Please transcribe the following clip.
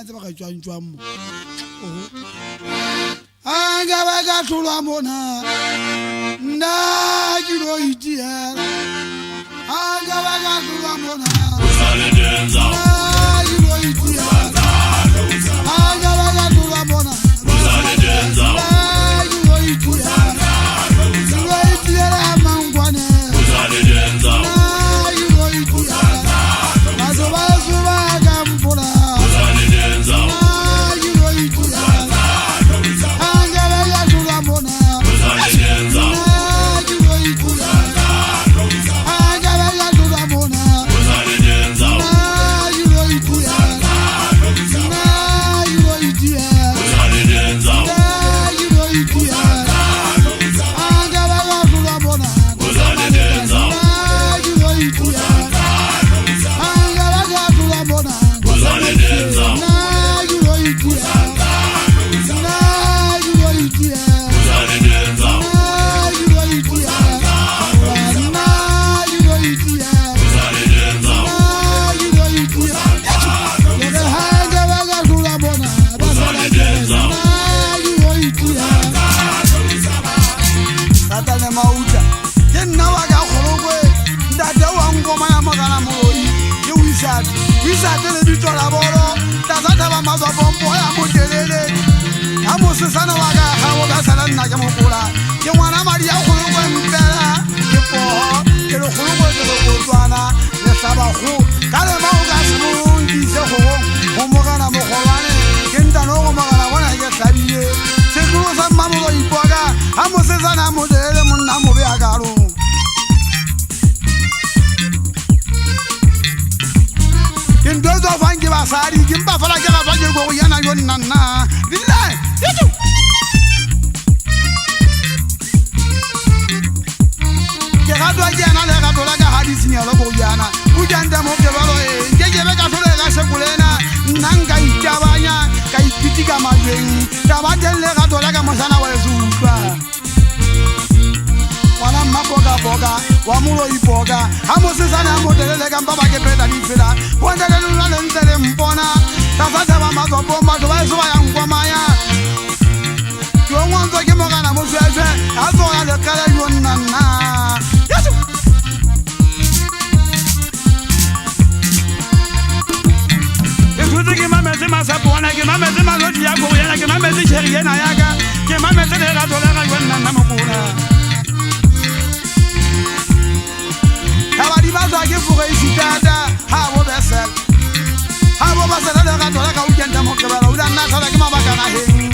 ntse ba ga tswang mo anga ba ga tlolwa mona nna ke lo itia anga ba ga tlolwa mona Uzale denza ke lo itia anga ba ga tlolwa mona Uzale denza ke lo itia la mangwane Uzale denza ke lo itia mazoba zuba ga mpona Uzale denza ke lo itia anga ba ga tlolwa mona Uzale denza ke lo itia anga ba ga tlolwa mona Uzale denza ke lo itia Uzale denza Uzale denza Uzale denza Uzale denza Uzale denza Uzale denza Tatane mauta kenna wa ga khorogwe ndate wa ngoma ya magana moi ke wisat le ditwa la bolo tata ba mazwa bombo ya motelele ya mosesana wa ga ga o ga sala nna ke mokola ke ngwana madi ya khorogwe mpela ke po ke lo khorogwe ke lo botswana le sabago ka le ba o ga sebongi se go mogana mo golwane ke ntano go magana bona ke tlabile se go sa mamulo ipoga a mosesana motelele monna mo be a garo Kindozo fangi basari kimba fala kala fangi go yana yonnana billahi yetu Gerado yana le gato la ga hadisi ni alogo yana ujanda mo ke balo ngeje be ka tole ga sekulena nanga itabanya kai pitika majeng tabate le gato la ga mosana wa zuba Wana maboga boga wa mulo iboga amosesana modelele ga mbaba ke peda ni fela wandele lula lentele mpona tafata ba mazo bomba to ba zo ya ngoma ya yo mwanzo ke mogana mo zwezwe azo ya le kala yo nana yesu Esuti ke mametse masapona ke mametse malodi ya go yana ke mametse cheriena ya ga ke mametse le ga dola ga yo nana mo bona Abadi bazo ke fure isitata ha bo basala le gato la ka ujenta mo ke bala uda na sala ke mabaka na he